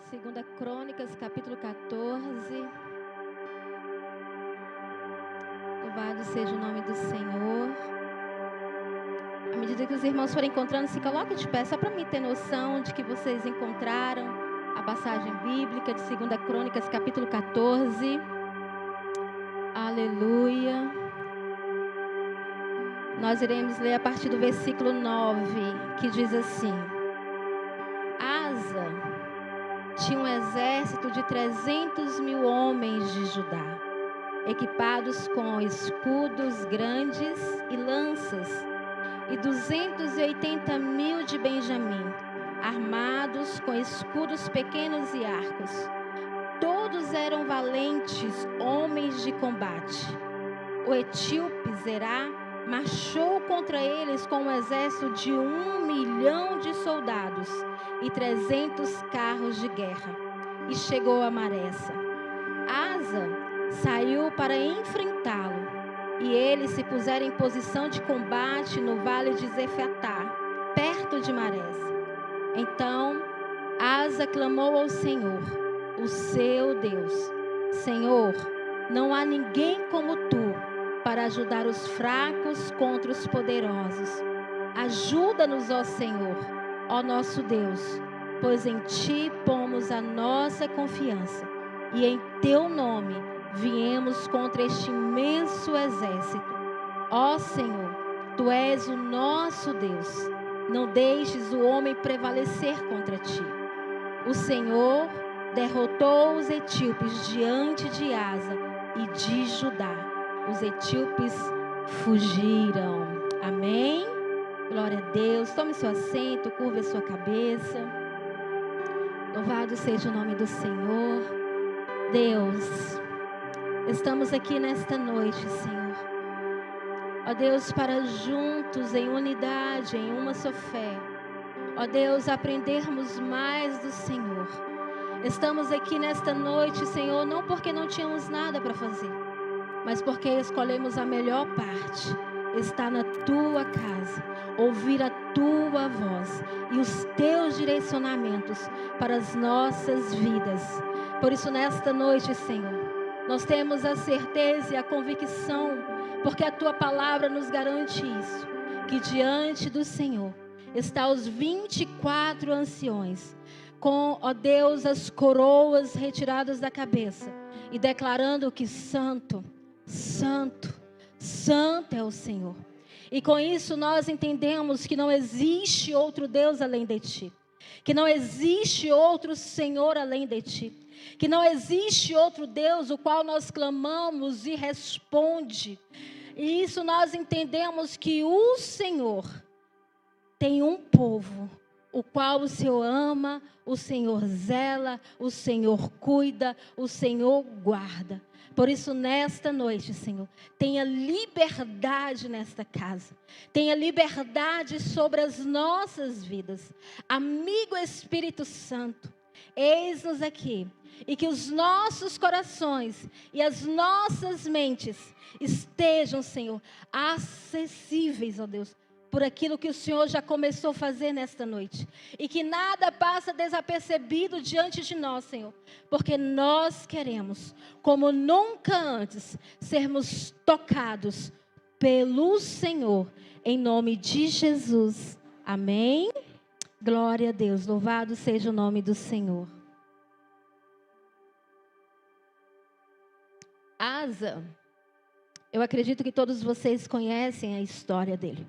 Segunda Crônicas, capítulo 14. Louvado seja o nome do Senhor. À medida que os irmãos forem encontrando, se coloquem de pé, só para mim ter noção de que vocês encontraram a passagem bíblica de Segunda Crônicas, capítulo 14. Aleluia. Nós iremos ler a partir do versículo 9, que diz assim: Asa tinha um exército de 300.000 homens de Judá, equipados com escudos grandes e lanças, e 280.000 de Benjamim, armados com escudos pequenos e arcos. Todos eram valentes homens de combate. O etíope Zerá marchou contra eles com um exército de 1 milhão de soldados e 300 carros de guerra, e chegou a Maressa. Asa saiu para enfrentá-lo, e eles se puseram em posição de combate no vale de Zefatá, perto de Maressa. Então Asa clamou ao Senhor, o seu Deus: Senhor, não há ninguém como tu para ajudar os fracos contra os poderosos. Ajuda-nos, ó Senhor, ó nosso Deus, pois em ti pomos a nossa confiança, e em teu nome viemos contra este imenso exército. Ó Senhor, tu és o nosso Deus, não deixes o homem prevalecer contra ti. O Senhor derrotou os etíopes diante de Asa e de Judá. Os etíopes fugiram. Amém? Glória a Deus. Tome seu assento, curva a sua cabeça. Louvado seja o nome do Senhor. Deus, estamos aqui nesta noite, Senhor. Ó Deus, para juntos, em unidade, em uma só fé, ó Deus, aprendermos mais do Senhor. Estamos aqui nesta noite, Senhor, não porque não tínhamos nada para fazer, mas porque escolhemos a melhor parte, estar na tua casa, ouvir a tua voz e os teus direcionamentos para as nossas vidas. Por isso, nesta noite, Senhor, nós temos a certeza e a convicção, porque a tua palavra nos garante isso, que diante do Senhor está os 24 anciões, com, ó Deus, as coroas retiradas da cabeça, e declarando que santo, santo, santo é o Senhor. E com isso nós entendemos que não existe outro Deus além de ti, que não existe outro Senhor além de ti, que não existe outro Deus o qual nós clamamos e responde. E isso nós entendemos que o Senhor tem um povo, o qual o Senhor ama, o Senhor zela, o Senhor cuida, o Senhor guarda. Por isso, nesta noite, Senhor, tenha liberdade nesta casa. Tenha liberdade sobre as nossas vidas. Amigo Espírito Santo, eis-nos aqui. E que os nossos corações e as nossas mentes estejam, Senhor, acessíveis, ó Deus, por aquilo que o Senhor já começou a fazer nesta noite. E que nada passa desapercebido diante de nós, Senhor. Porque nós queremos, como nunca antes, sermos tocados pelo Senhor. Em nome de Jesus. Amém? Glória a Deus. Louvado seja o nome do Senhor. Asa, eu acredito que todos vocês conhecem a história dele.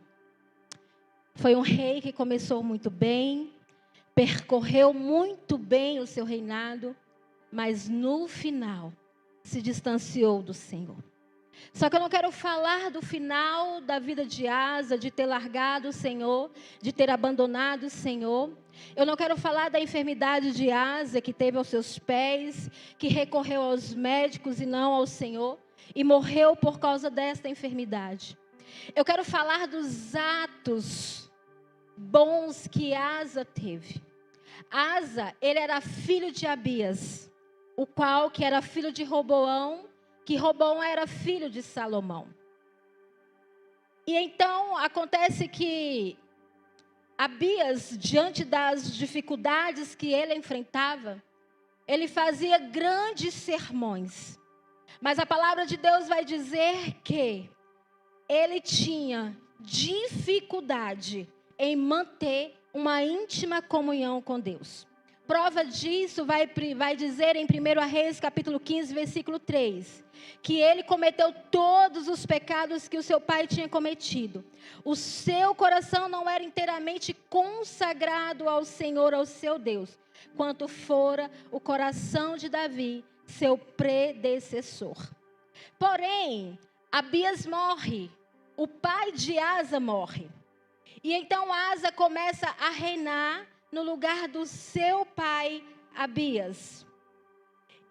Foi um rei que começou muito bem, percorreu muito bem o seu reinado, mas no final se distanciou do Senhor. Só que eu não quero falar do final da vida de Asa, de ter largado o Senhor, de ter abandonado o Senhor. Eu não quero falar da enfermidade de Asa, que teve aos seus pés, que recorreu aos médicos e não ao Senhor, e morreu por causa desta enfermidade. Eu quero falar dos atos bons que Asa teve. Asa, ele era filho de Abias, o qual que era filho de Roboão, que Roboão era filho de Salomão. E então acontece que Abias, diante das dificuldades que ele enfrentava, ele fazia grandes sermões. Mas a palavra de Deus vai dizer que ele tinha dificuldade em manter uma íntima comunhão com Deus. Prova disso vai dizer em 1 Reis, capítulo 15, versículo 3, que ele cometeu todos os pecados que o seu pai tinha cometido. O seu coração não era inteiramente consagrado ao Senhor, ao seu Deus, quanto fora o coração de Davi, seu predecessor. Porém, Abias morre, o pai de Asa morre. E então Asa começa a reinar no lugar do seu pai Abias.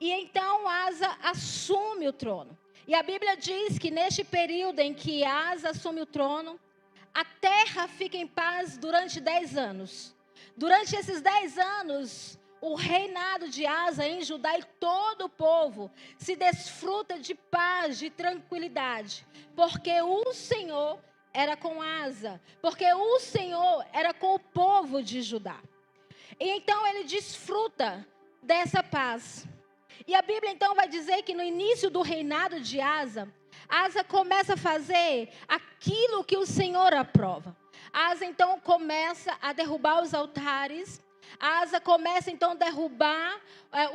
E então Asa assume o trono. E a Bíblia diz que neste período em que Asa assume o trono, a terra fica em paz durante 10 anos. Durante esses 10 anos, o reinado de Asa em Judá e todo o povo se desfruta de paz, de tranquilidade. Porque o Senhor era com Asa, porque o Senhor era com o povo de Judá. E então ele desfruta dessa paz. E a Bíblia então vai dizer que no início do reinado de Asa, Asa começa a fazer aquilo que o Senhor aprova. Asa então começa a derrubar os altares. Asa começa então a derrubar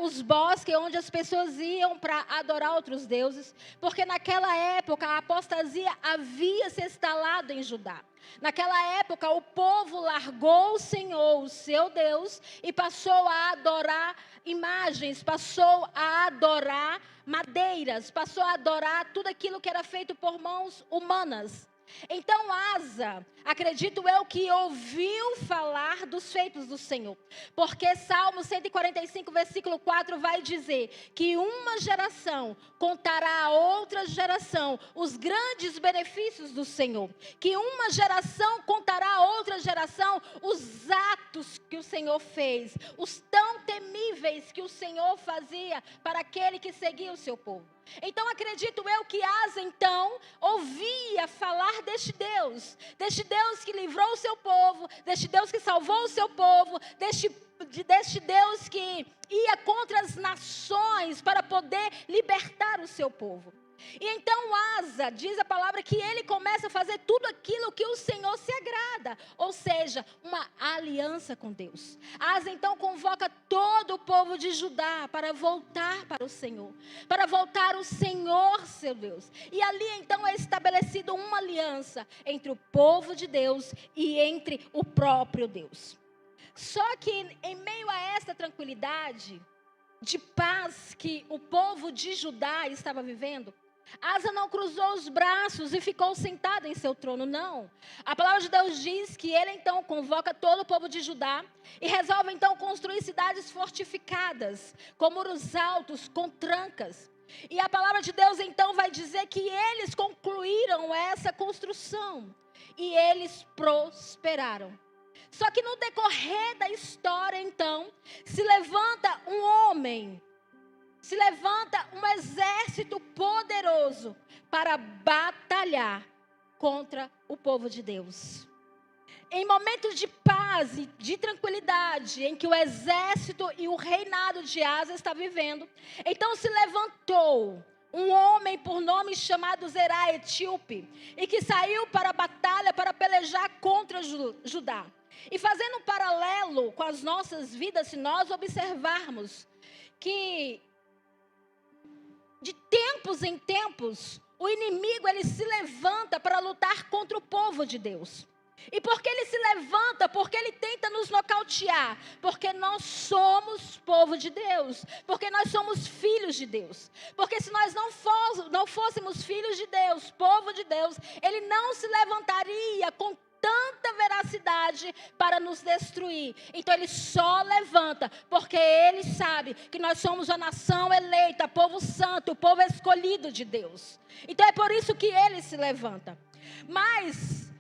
os bosques onde as pessoas iam para adorar outros deuses, porque naquela época a apostasia havia se instalado em Judá. Naquela época o povo largou o Senhor, o seu Deus, e passou a adorar imagens, passou a adorar madeiras, passou a adorar tudo aquilo que era feito por mãos humanas. Então Asa, acredito eu, que ouviu falar dos feitos do Senhor, porque Salmo 145, versículo 4 vai dizer que uma geração contará a outra geração os grandes benefícios do Senhor, que uma geração contará a outra geração os atos que o Senhor fez, os tão temíveis que o Senhor fazia para aquele que seguia o seu povo. Então acredito eu que Asa então ouvia falar deste Deus que livrou o seu povo, deste Deus que salvou o seu povo, deste Deus que ia contra as nações para poder libertar o seu povo. E então Asa, diz a palavra, que ele começa a fazer tudo aquilo que o Senhor se agrada, ou seja, uma aliança com Deus. Asa então convoca todo o povo de Judá para voltar para o Senhor, para voltar ao Senhor seu Deus. E ali então é estabelecida uma aliança entre o povo de Deus e entre o próprio Deus. Só que em meio a essa tranquilidade, de paz que o povo de Judá estava vivendo, Asa não cruzou os braços e ficou sentado em seu trono, não. A palavra de Deus diz que ele então convoca todo o povo de Judá e resolve então construir cidades fortificadas, com muros altos, com trancas. E a palavra de Deus então vai dizer que eles concluíram essa construção e eles prosperaram. Só que no decorrer da história então, se levanta um homem, se levanta um exército poderoso para batalhar contra o povo de Deus. Em momentos de paz e de tranquilidade, em que o exército e o reinado de Asa está vivendo, então se levantou um homem por nome chamado Zerá, etíope, e que saiu para a batalha para pelejar contra Judá. E fazendo um paralelo com as nossas vidas, se nós observarmos que de tempos em tempos, o inimigo ele se levanta para lutar contra o povo de Deus. E por que ele se levanta? Porque ele tenta nos nocautear. Porque nós somos povo de Deus. Porque nós somos filhos de Deus. Porque se nós não fôssemos filhos de Deus, povo de Deus, ele não se levantaria com tanta veracidade para nos destruir. Então ele só levanta porque ele sabe que nós somos a nação eleita, povo santo, o povo escolhido de Deus. Então é por isso que ele se levanta. Mas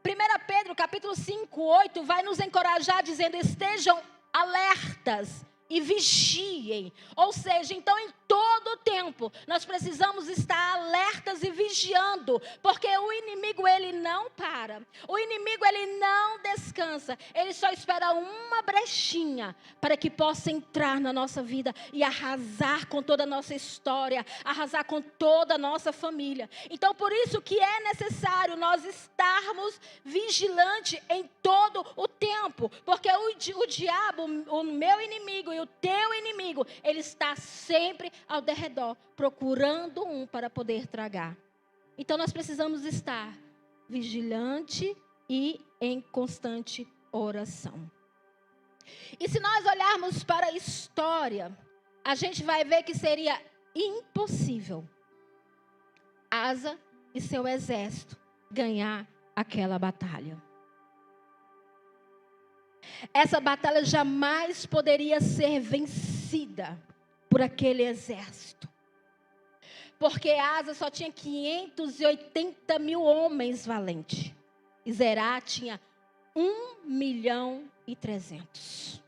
1 Pedro capítulo 5, 8 vai nos encorajar dizendo: estejam alertas e vigiem. Ou seja, então em todo o tempo, nós precisamos estar alertas e vigiando, porque o inimigo, ele não para. O inimigo, ele não descansa. Ele só espera uma brechinha para que possa entrar na nossa vida e arrasar com toda a nossa história, arrasar com toda a nossa família. Então, por isso que é necessário nós estarmos vigilantes em todo o tempo, porque o diabo, o meu inimigo e o teu inimigo, ele está sempre ao derredor, procurando um para poder tragar. Então nós precisamos estar vigilante e em constante oração. E se nós olharmos para a história, a gente vai ver que seria impossível Asa e seu exército ganhar aquela batalha. Essa batalha jamais poderia ser vencida por aquele exército. Porque Asa só tinha 580 mil homens valentes. E Zerá tinha 1.300.000.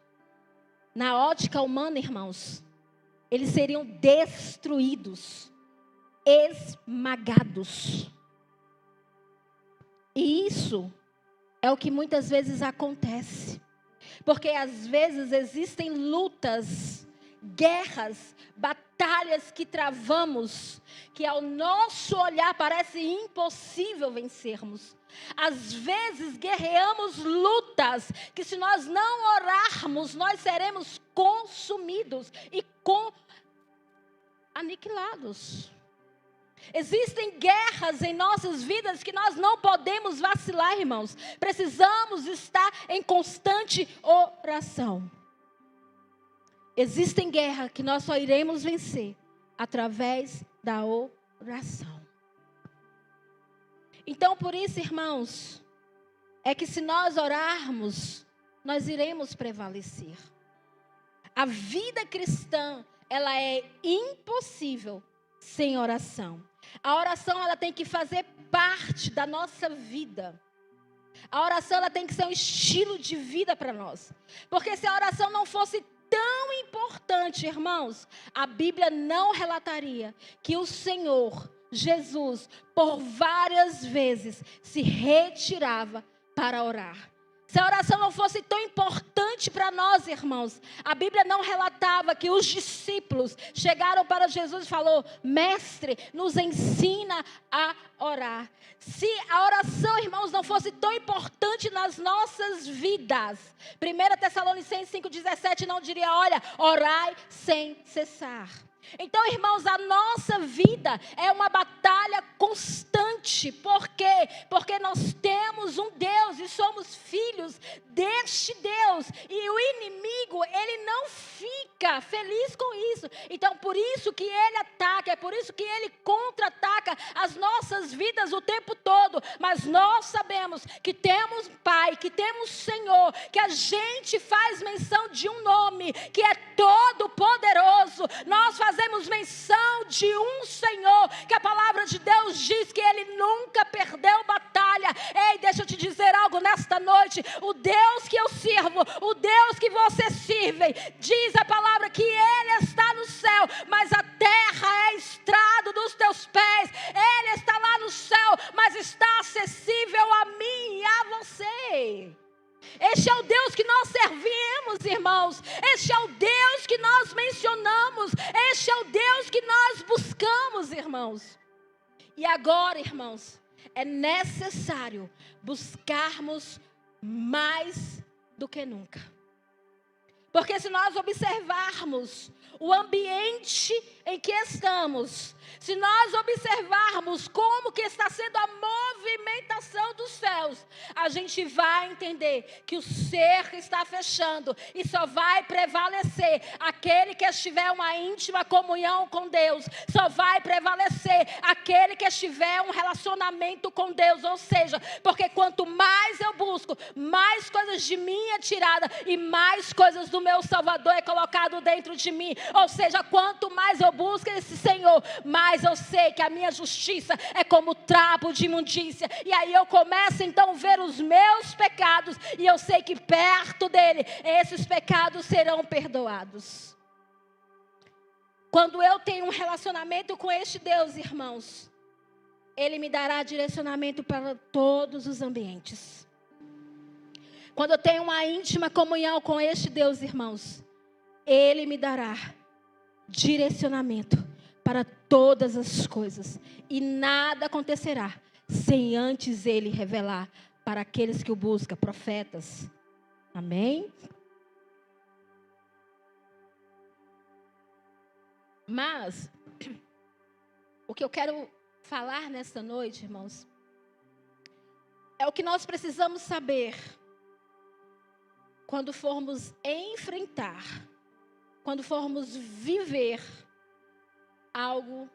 Na ótica humana, irmãos, eles seriam destruídos, esmagados. E isso é o que muitas vezes acontece. Porque às vezes existem lutas, guerras, batalhas que travamos, que ao nosso olhar parece impossível vencermos. Às vezes guerreamos lutas que, se nós não orarmos, nós seremos consumidos e aniquilados. Existem guerras em nossas vidas que nós não podemos vacilar, irmãos. Precisamos estar em constante oração. Existem guerras que nós só iremos vencer através da oração. Então, por isso, irmãos, é que se nós orarmos, nós iremos prevalecer. A vida cristã, ela é impossível sem oração. A oração, ela tem que fazer parte da nossa vida. A oração, ela tem que ser um estilo de vida para nós. Porque se a oração não fosse tão importante, irmãos, a Bíblia não relataria que o Senhor Jesus, por várias vezes, se retirava para orar. Se a oração não fosse tão importante para nós, irmãos, a Bíblia não relatava que os discípulos chegaram para Jesus e falaram: mestre, nos ensina a orar. Se a oração, irmãos, não fosse tão importante nas nossas vidas, 1 Tessalonicenses 5,17 não diria: olha, orai sem cessar. Então, irmãos, a nossa vida é uma batalha constante. Por quê? Porque nós temos um Deus e somos filhos deste Deus. E o inimigo, ele não fica feliz com isso. Então, por isso que ele ataca, é por isso que ele contra-ataca as nossas vidas o tempo todo. Mas nós sabemos que temos Pai, que temos Senhor, que a gente faz menção de um nome que é todo-poderoso. Nós fazemos menção de um Senhor, que a palavra de Deus diz que ele nunca perdeu batalha. Ei, deixa eu te dizer algo nesta noite: o Deus que eu sirvo, o Deus que você sirve, diz a palavra que ele está no céu, mas a terra é estrado dos teus pés. Ele está lá no céu, mas está acessível a mim e a você. Este é o Deus que nós servimos, irmãos. Este é o Deus que nós mencionamos. Este é o Deus que nós buscamos, irmãos. E agora, irmãos, é necessário buscarmos mais do que nunca. Porque se nós observarmos o ambiente em que estamos, se nós observarmos como que está sendo a movimentação dos céus, a gente vai entender que o cerco está fechando e só vai prevalecer aquele que estiver uma íntima comunhão com Deus. Só vai prevalecer aquele que estiver um relacionamento com Deus. Ou seja, porque quanto mais eu busco, mais coisas de mim é tirada e mais coisas do meu Salvador é colocado dentro de mim. Ou seja, quanto mais eu busco esse Senhor, mais eu sei que a minha justiça é como trapo de imundícia. E aí eu começo então a ver os meus pecados e eu sei que perto dele esses pecados serão perdoados. Quando eu tenho um relacionamento com este Deus, irmãos, Ele me dará direcionamento para todos os ambientes. Quando eu tenho uma íntima comunhão com este Deus, irmãos, Ele me dará direcionamento para todas as coisas. E nada acontecerá sem antes Ele revelar para aqueles que o buscam, profetas. Amém? Mas, o que eu quero falar nesta noite, irmãos, é o que nós precisamos saber quando formos enfrentar, quando formos viver algo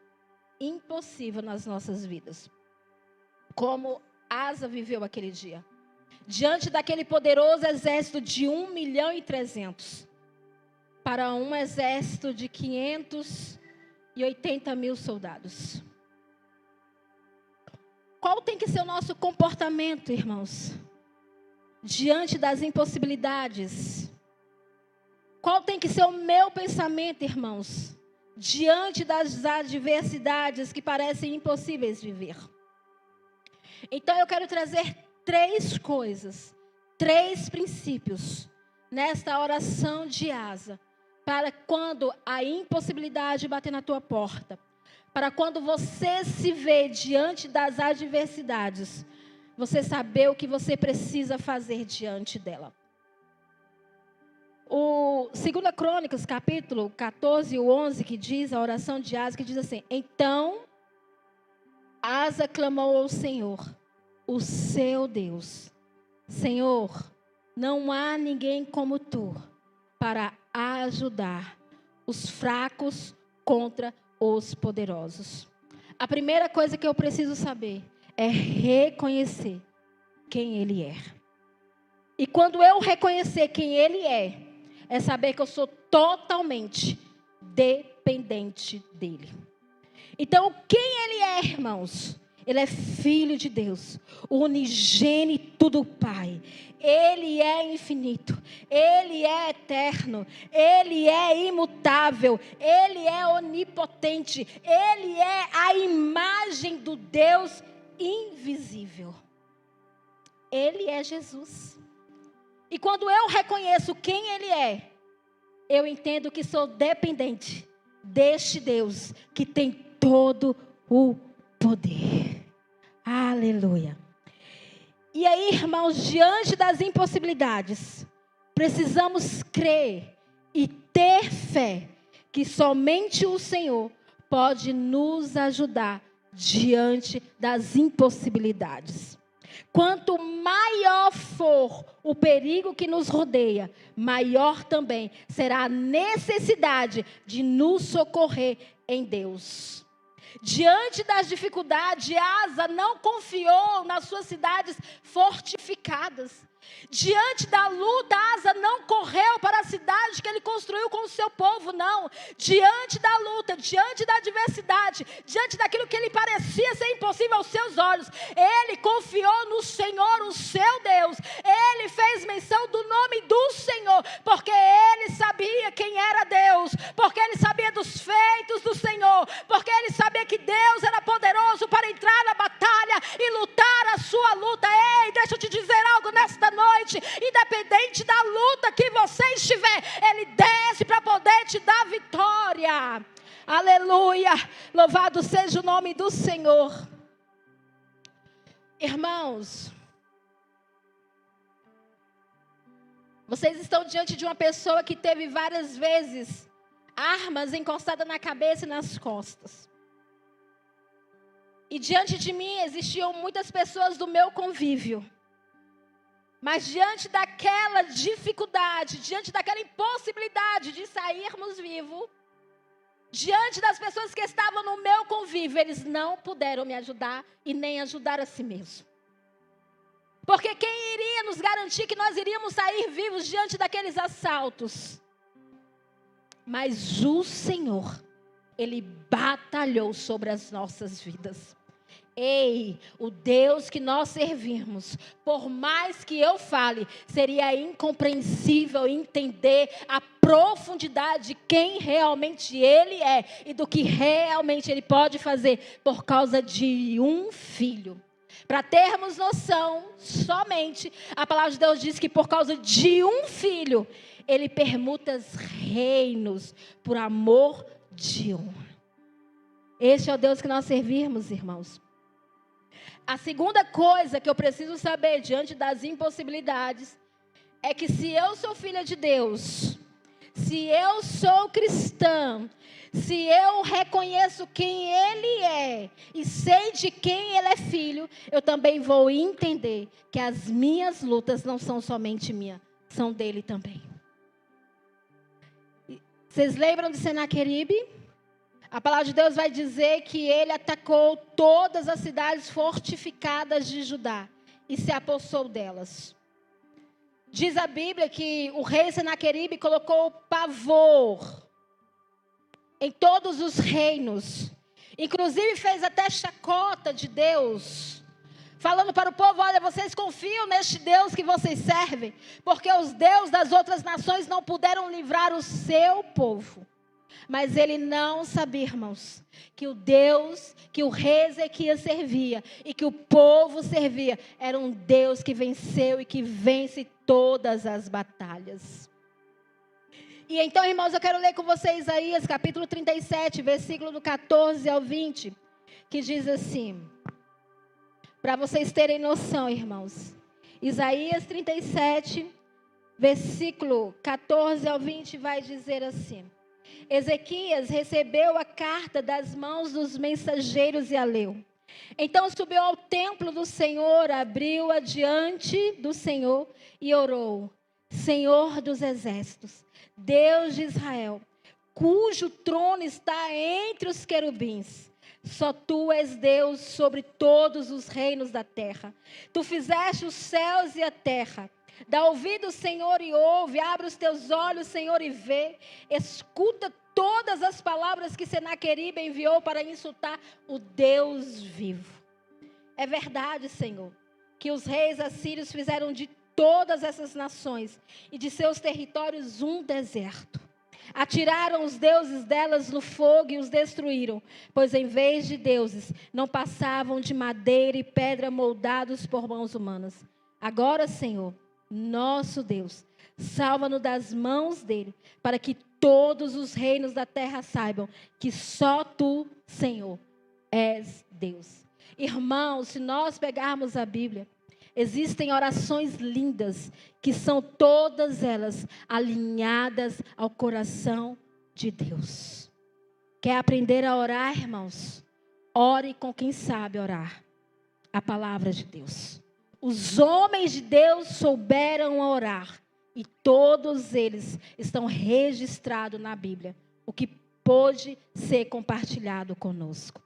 impossível nas nossas vidas. Como Asa viveu aquele dia. Diante daquele poderoso exército de 1.300.000 para um exército de 580.000 soldados. Qual tem que ser o nosso comportamento, irmãos? Diante das impossibilidades. Qual tem que ser o meu pensamento, irmãos? Diante das adversidades que parecem impossíveis de viver. Então eu quero trazer 3 coisas, 3 princípios nesta oração de Asa, para quando a impossibilidade bater na tua porta, para quando você se vê diante das adversidades, você saber o que você precisa fazer diante dela. O 2 Crônicas, capítulo 14 e 11, que diz a oração de Asa, que diz assim: então Asa clamou ao Senhor, o seu Deus: Senhor, não há ninguém como tu para ajudar os fracos contra os poderosos. A primeira coisa que eu preciso saber é reconhecer quem Ele é. E quando eu reconhecer quem Ele é saber que eu sou totalmente dependente dEle. Então, quem Ele é, irmãos? Ele é Filho de Deus, o unigênito do Pai. Ele é infinito, Ele é eterno, Ele é imutável, Ele é onipotente, Ele é a imagem do Deus invisível. Ele é Jesus. E quando eu reconheço quem Ele é, eu entendo que sou dependente deste Deus que tem todo o poder. Aleluia. E aí, irmãos, diante das impossibilidades, precisamos crer e ter fé que somente o Senhor pode nos ajudar diante das impossibilidades. Quanto maior for o perigo que nos rodeia, maior também será a necessidade de nos socorrer em Deus. Diante das dificuldades, Asa não confiou nas suas cidades fortificadas. Diante da luta, Asa não correu para a cidade que ele construiu com o seu povo, não. Diante da luta, diante da adversidade, diante daquilo que lhe parecia ser impossível aos seus olhos, ele confiou no Senhor, o seu Deus. Ele fez menção do nome do Senhor, porque ele sabia quem era Deus, porque ele sabia dos feitos do Senhor, porque ele sabia que Deus era poderoso para entrar na batalha e lutar a sua luta. Ei, deixa eu te dizer algo nesta noite, independente da luta que você estiver, Ele desce para poder te dar vitória. Aleluia, louvado seja o nome do Senhor. Irmãos, vocês estão diante de uma pessoa que teve várias vezes armas encostadas na cabeça e nas costas. E diante de mim existiam muitas pessoas do meu convívio. Mas diante daquela dificuldade, diante daquela impossibilidade de sairmos vivos, diante das pessoas que estavam no meu convívio, eles não puderam me ajudar e nem ajudar a si mesmo. Porque quem iria nos garantir que nós iríamos sair vivos diante daqueles assaltos? Mas o Senhor, Ele batalhou sobre as nossas vidas. Ei, o Deus que nós servimos, por mais que eu fale, seria incompreensível entender a profundidade de quem realmente Ele é e do que realmente Ele pode fazer por causa de um filho. Para termos noção, somente a palavra de Deus diz que por causa de um filho, Ele permuta os reinos por amor de um. Este é o Deus que nós servimos, irmãos. A segunda coisa que eu preciso saber diante das impossibilidades é que se eu sou filha de Deus, se eu sou cristã, se eu reconheço quem Ele é e sei de quem Ele é filho, eu também vou entender que as minhas lutas não são somente minhas, são dele também. Vocês lembram de Senaqueribe? A palavra de Deus vai dizer que ele atacou todas as cidades fortificadas de Judá e se apossou delas. Diz a Bíblia que o rei Senaqueribe colocou pavor em todos os reinos. Inclusive fez até chacota de Deus, falando para o povo: olha, vocês confiam neste Deus que vocês servem, porque os deuses das outras nações não puderam livrar o seu povo. Mas ele não sabia, irmãos, que o Deus que o rei Ezequias servia e que o povo servia era um Deus que venceu e que vence todas as batalhas. E então, irmãos, eu quero ler com vocês Isaías capítulo 37, versículo do 14 ao 20, que diz assim, para vocês terem noção, irmãos. Isaías 37, versículo 14 ao 20 vai dizer assim: Ezequias recebeu a carta das mãos dos mensageiros e a leu. Então subiu ao templo do Senhor, abriu-a diante do Senhor e orou: Senhor dos exércitos, Deus de Israel, cujo trono está entre os querubins, só tu és Deus sobre todos os reinos da terra. Tu fizeste os céus e a terra. Dá ouvido, Senhor, e ouve. Abre os teus olhos, Senhor, e vê. Escuta todas as palavras que Senaqueribe enviou para insultar o Deus vivo. É verdade, Senhor, que os reis assírios fizeram de todas essas nações e de seus territórios um deserto. Atiraram os deuses delas no fogo e os destruíram, pois em vez de deuses, não passavam de madeira e pedra moldados por mãos humanas. Agora, Senhor, nosso Deus, salva-nos das mãos dele, para que todos os reinos da terra saibam que só tu, Senhor, és Deus. Irmãos, se nós pegarmos a Bíblia, existem orações lindas, que são todas elas alinhadas ao coração de Deus. Quer aprender a orar, irmãos? Ore com quem sabe orar a palavra de Deus. Os homens de Deus souberam orar e todos eles estão registrados na Bíblia, o que pôde ser compartilhado conosco.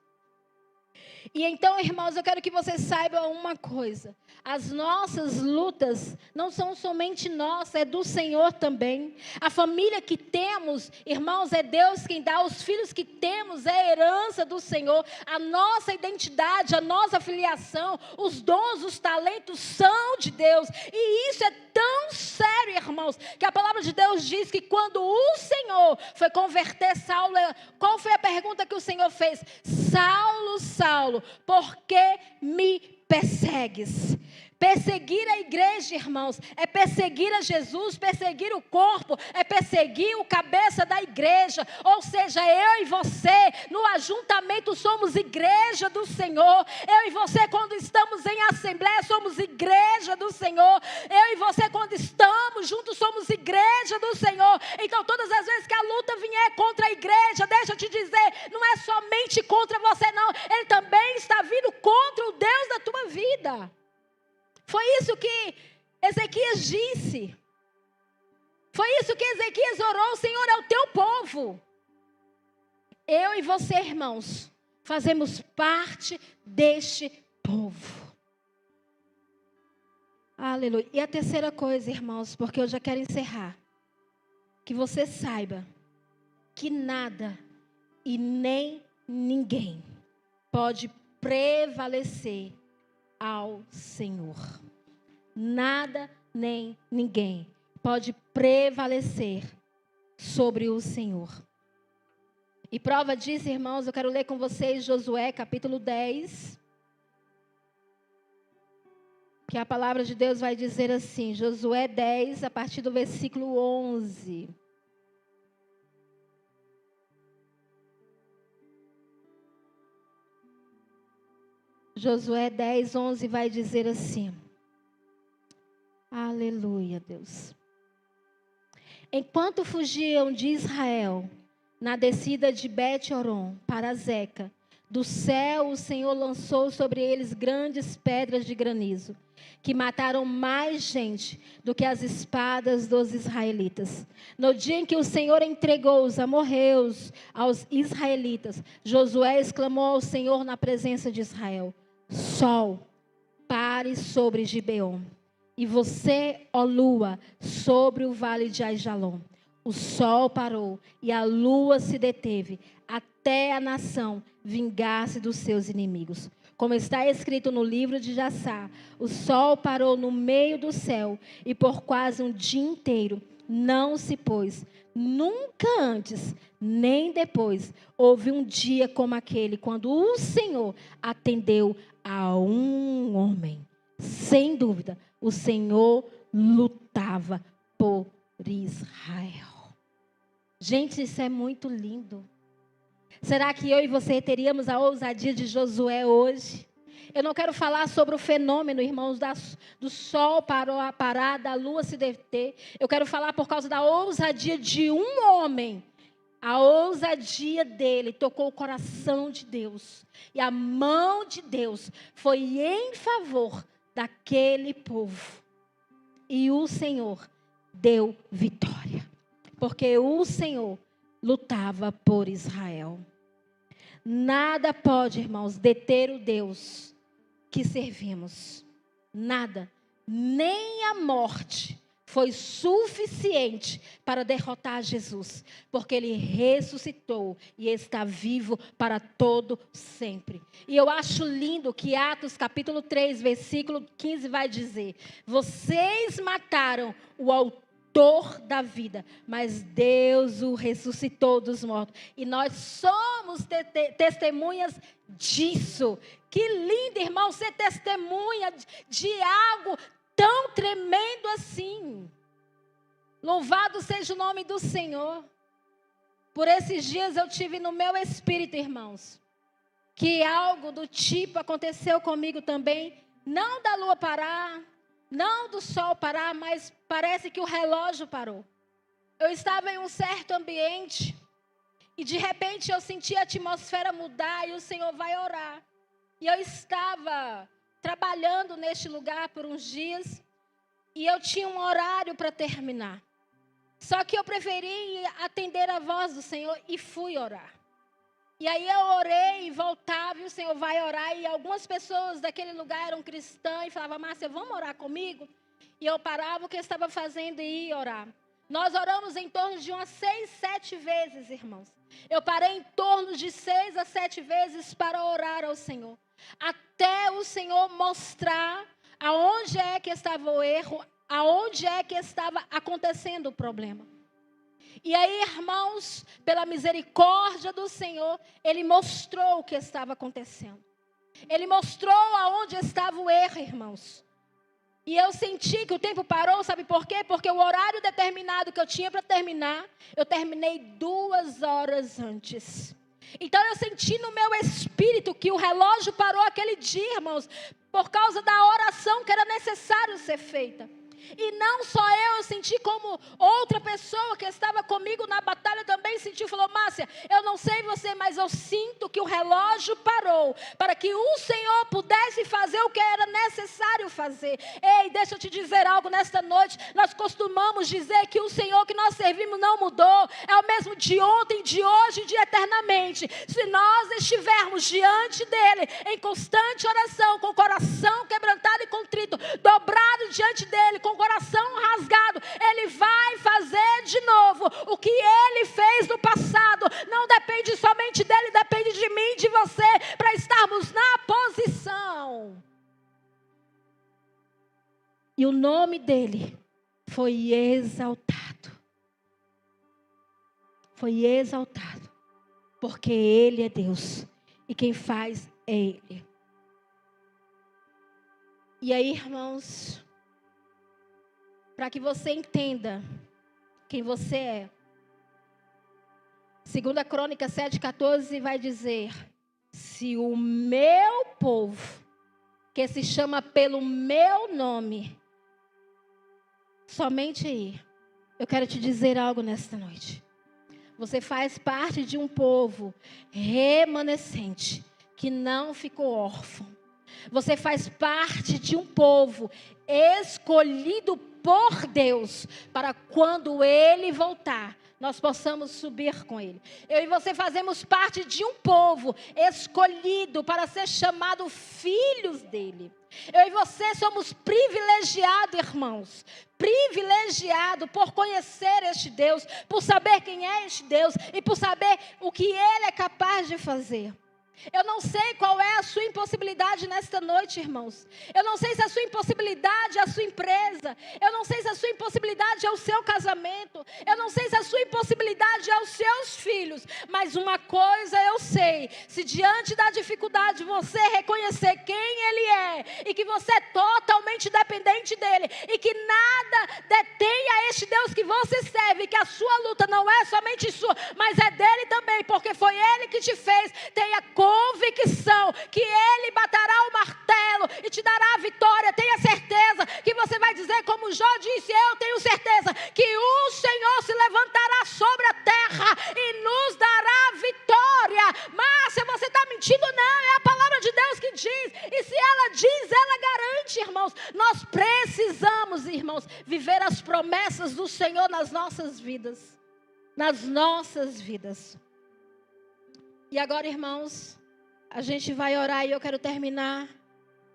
E então, irmãos, eu quero que vocês saibam uma coisa: as nossas lutas não são somente nossas, é do Senhor também. A família que temos, irmãos, é Deus quem dá. Os filhos que temos é a herança do Senhor. A nossa identidade, a nossa filiação, os dons, os talentos são de Deus. E isso é tão sério, irmãos, que a palavra de Deus diz que quando o Senhor foi converter Saulo, qual foi a pergunta que o Senhor fez? Saulo, Saulo, por que me persegues? Perseguir a igreja, irmãos, é perseguir a Jesus, perseguir o corpo, é perseguir o cabeça da igreja. Ou seja, eu e você, no ajuntamento, somos igreja do Senhor. Eu e você, quando estamos em assembleia, somos igreja do Senhor. Eu e você, quando estamos juntos, somos igreja do Senhor. Então, todas as vezes que a luta vier contra a igreja, deixa eu te dizer, não é somente contra você, não. Ele também está vindo contra o Deus da tua vida. Foi isso que Ezequias disse. Foi isso que Ezequias orou: o Senhor é o teu povo. Eu e você, irmãos, fazemos parte deste povo. Aleluia. E a terceira coisa, irmãos, porque eu já quero encerrar. Que você saiba que nada e nem ninguém pode prevalecer ao Senhor. Nada nem ninguém pode prevalecer sobre o Senhor. E prova disso, irmãos, eu quero ler com vocês Josué capítulo 10. Que a palavra de Deus vai dizer assim, Josué 10, a partir do versículo 11. Josué 10, 11 vai dizer assim. Aleluia, Deus. Enquanto fugiam de Israel, na descida de Bet-Horon para Zeca, do céu o Senhor lançou sobre eles grandes pedras de granizo, que mataram mais gente do que as espadas dos israelitas. No dia em que o Senhor entregou os amorreus aos israelitas, Josué exclamou ao Senhor na presença de Israel: Sol, pare sobre Gibeon, e você, ó lua, sobre o vale de Aijalon. O sol parou e a lua se deteve, até a nação vingar-se dos seus inimigos. Como está escrito no livro de Jassá, o sol parou no meio do céu e por quase um dia inteiro não se pôs. Nunca antes, nem depois, houve um dia como aquele, quando o Senhor atendeu a um homem. Sem dúvida, o Senhor lutava por Israel. Gente, isso é muito lindo. Será que eu e você teríamos a ousadia de Josué hoje? Eu não quero falar sobre o fenômeno, irmãos, do sol parar, da lua se deter. Eu quero falar por causa da ousadia de um homem. A ousadia dele tocou o coração de Deus. E a mão de Deus foi em favor daquele povo. E o Senhor deu vitória. Porque o Senhor lutava por Israel. Nada pode, irmãos, deter o Deus que servimos. Nada, nem a morte foi suficiente para derrotar Jesus, porque ele ressuscitou e está vivo para todo sempre. E eu acho lindo que Atos capítulo 3, versículo 15 vai dizer: vocês mataram o autor da vida, mas Deus o ressuscitou dos mortos. E nós somos testemunhas disso. Que lindo, irmão, ser testemunha de algo tão tremendo assim. Louvado seja o nome do Senhor. Por esses dias eu tive no meu espírito, irmãos, que algo do tipo aconteceu comigo também. Não da lua parar, não do sol parar, mas parece que o relógio parou. Eu estava em um certo ambiente e de repente eu senti a atmosfera mudar e o Senhor vai orar. E eu estava trabalhando neste lugar por uns dias e eu tinha um horário para terminar. Só que eu preferi atender a voz do Senhor e fui orar. E aí eu orei e voltava e o Senhor vai orar. E algumas pessoas daquele lugar eram cristãs e falavam: Márcia, vamos orar comigo? E eu parava o que eu estava fazendo e ia orar. Nós oramos em torno de umas 6, 7 vezes, irmãos. Eu parei em torno de 6 a 7 vezes para orar ao Senhor. Até o Senhor mostrar aonde é que estava o erro, aonde é que estava acontecendo o problema. E aí, irmãos, pela misericórdia do Senhor, Ele mostrou o que estava acontecendo. Ele mostrou aonde estava o erro, irmãos. E eu senti que o tempo parou, sabe por quê? Porque o horário determinado que eu tinha para terminar, eu terminei 2 horas antes. Então eu senti no meu espírito que o relógio parou aquele dia, irmãos, por causa da oração que era necessário ser feita. E não só eu senti, como outra pessoa que estava comigo na batalha também sentiu, falou: Márcia, eu não sei você, mas eu sinto que o relógio parou para que o Senhor pudesse fazer o que era necessário fazer. Ei, deixa eu te dizer algo nesta noite. Nós costumamos dizer que o Senhor que nós servimos não mudou, é o mesmo de ontem, de hoje e de eternamente. Se nós estivermos diante dele em constante oração, com o coração quebrantado e contrito, dobrado diante dele, com o coração rasgado, Ele vai fazer de novo. O que Ele fez no passado não depende somente dEle, depende de mim e de você, para estarmos na posição. E o nome dEle foi exaltado. Foi exaltado. Porque Ele é Deus. E quem faz é Ele. E aí, irmãos, para que você entenda quem você é, 2 Crônicas 7,14 vai dizer: se o meu povo, que se chama pelo meu nome, somente aí, eu quero te dizer algo nesta noite. Você faz parte de um povo remanescente, que não ficou órfão. Você faz parte de um povo escolhido por Deus, para quando Ele voltar, nós possamos subir com Ele. Eu e você fazemos parte de um povo escolhido para ser chamado filhos dEle. Eu e você somos privilegiados, irmãos. Privilegiado por conhecer este Deus, por saber quem é este Deus e por saber o que Ele é capaz de fazer. Eu não sei qual é a sua impossibilidade nesta noite, irmãos. Eu não sei se a sua impossibilidade é a sua empresa. Eu não sei se a sua impossibilidade é o seu casamento. Eu não sei se a sua impossibilidade é os seus filhos. Mas uma coisa eu sei: se diante da dificuldade você reconhecer quem Ele é, e que você é totalmente dependente dEle, e que nada detenha este Deus que você serve, que a sua luta não é somente sua, mas é dEle também, porque foi Ele que te fez. Tenha convicção que Ele baterá o martelo e te dará a vitória. Tenha certeza que você vai dizer como Jó disse: eu tenho certeza que o Senhor se levantará sobre a terra e nos dará vitória. Mas se você está mentindo, não, é a palavra de Deus que diz. E se ela diz, ela garante, irmãos. Nós precisamos, irmãos, viver as promessas do Senhor nas nossas vidas. Nas nossas vidas. E agora, irmãos, a gente vai orar e eu quero terminar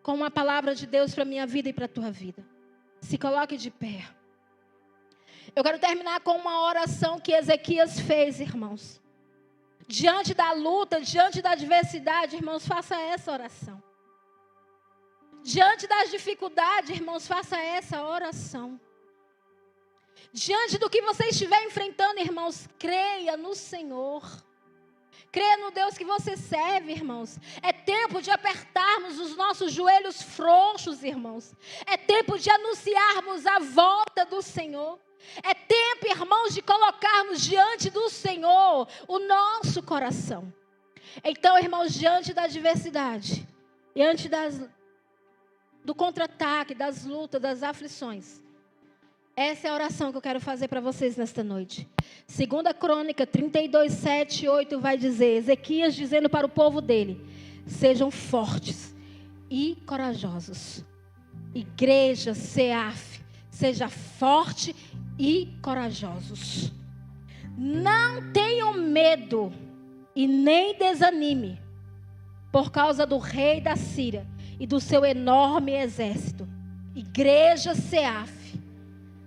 com uma palavra de Deus para a minha vida e para a tua vida. Se coloque de pé. Eu quero terminar com uma oração que Ezequias fez, irmãos. Diante da luta, diante da adversidade, irmãos, faça essa oração. Diante das dificuldades, irmãos, faça essa oração. Diante do que você estiver enfrentando, irmãos, creia no Senhor. Creia no Deus que você serve, irmãos. É tempo de apertarmos os nossos joelhos frouxos, irmãos. É tempo de anunciarmos a volta do Senhor. É tempo, irmãos, de colocarmos diante do Senhor o nosso coração. Então, irmãos, diante da adversidade, diante do contra-ataque, das lutas, das aflições, essa é a oração que eu quero fazer para vocês nesta noite. 2 Crônica 32, 7 e 8 vai dizer, Ezequias dizendo para o povo dele: sejam fortes e corajosos. Igreja CEAF, seja forte e corajosos. Não tenham medo e nem desanime por causa do rei da Síria e do seu enorme exército. Igreja CEAF,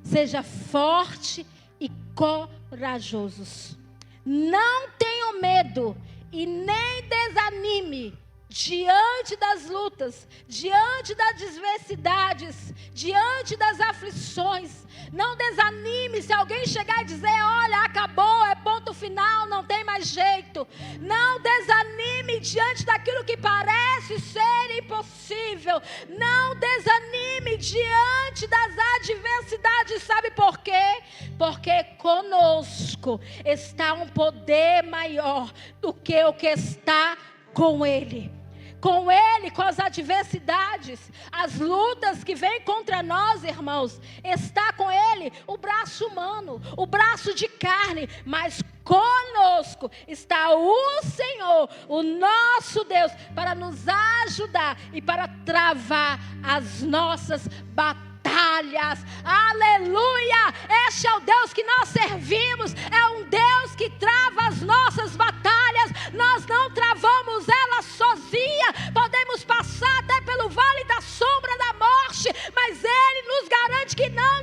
seja forte e corajosos. Não tenham medo e nem desanime diante das lutas, diante das adversidades, diante das aflições. Não desanime se alguém chegar e dizer: olha, acabou, é ponto final, não tem mais jeito. Não desanime diante daquilo que parece ser impossível. Não desanime diante das adversidades. Sabe por quê? Porque conosco está um poder maior do que o que está com Ele. Com Ele, com as adversidades, as lutas que vêm contra nós, irmãos, está com Ele o braço humano, o braço de carne, mas conosco está o Senhor, o nosso Deus, para nos ajudar e para travar as nossas batalhas. Aleluia! Este é o Deus que nós servimos, é um Deus que trava as nossas batalhas. Nós não travamos elas sozinha. Podemos passar até pelo vale da sombra da morte, mas Ele nos garante que não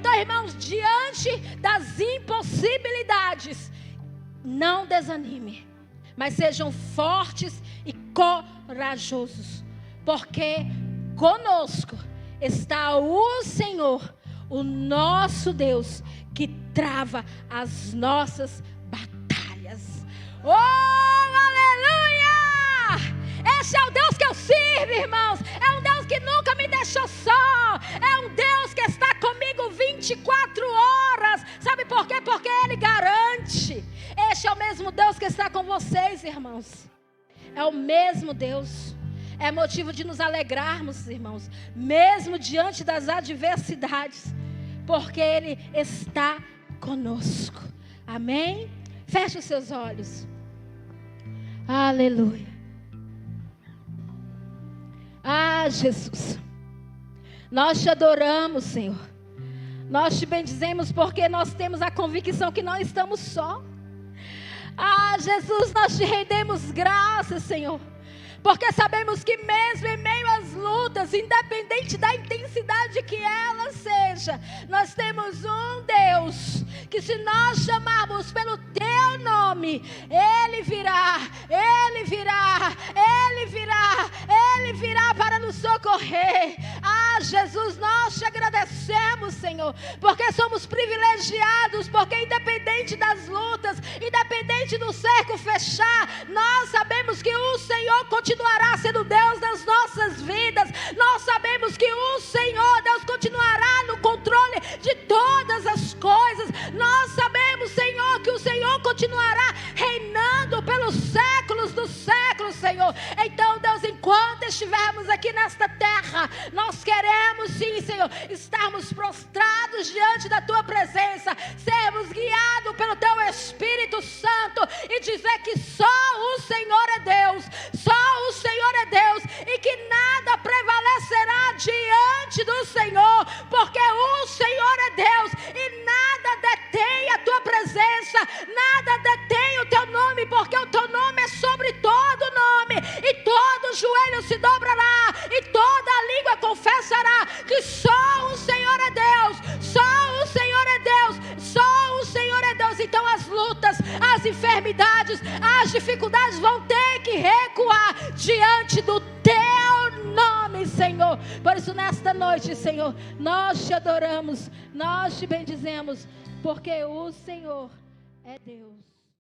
Então, irmãos, diante das impossibilidades, não desanime, mas sejam fortes e corajosos, porque conosco está o Senhor, o nosso Deus, que trava as nossas batalhas. Oh, aleluia! Esse é o Deus que eu sirvo, irmãos. É um Deus que nunca me deixou só. É um Deus que está comigo 24 horas. Sabe por quê? Porque Ele garante. Este é o mesmo Deus que está com vocês, irmãos. É o mesmo Deus. É motivo de nos alegrarmos, irmãos, mesmo diante das adversidades, porque Ele está conosco. Amém? Feche os seus olhos. Aleluia. Ah, Jesus, nós te adoramos, Senhor. Nós te bendizemos porque nós temos a convicção que não estamos só. Ah, Jesus, nós te rendemos graças, Senhor, porque sabemos que mesmo em meio às lutas, independente da intensidade que ela seja, nós temos um Deus que, se nós chamarmos pelo teu nome, Ele virá, Ele virá, Ele virá, Ele virá para nos socorrer. Ah, Jesus, nós te agradecemos, Senhor, porque somos privilegiados, porque independente das lutas, independente do cerco fechar, nós sabemos que o Senhor continuará sendo Deus das nossas vidas. Nós sabemos que o Senhor, Deus, continuará no controle de todas as coisas. Nós sabemos, Senhor, que o Senhor continuará reinando pelos séculos dos séculos, Senhor. Então, Deus, enquanto estivermos aqui nesta terra, nós queremos sim, Senhor, estarmos prostrados diante da Tua presença, sermos guiados pelo Teu Espírito Santo e dizer que só o Senhor é Deus, só o Senhor é Deus, e que nada prevalecerá diante do Senhor, porque o Senhor é Deus e nada detém a Tua presença, nada detém o Teu nome, porque o Teu nome é sobre todo nome, e todo joelho se dobrará, e toda língua confessará que só o Senhor é Deus, só o Senhor é Deus, só o Senhor é Deus. Então as lutas, as enfermidades, as dificuldades vão ter que recuar diante do Teu nome, Senhor. Por isso, nesta noite, Senhor, nós te adoramos, nós te bendizemos, porque o Senhor é Deus.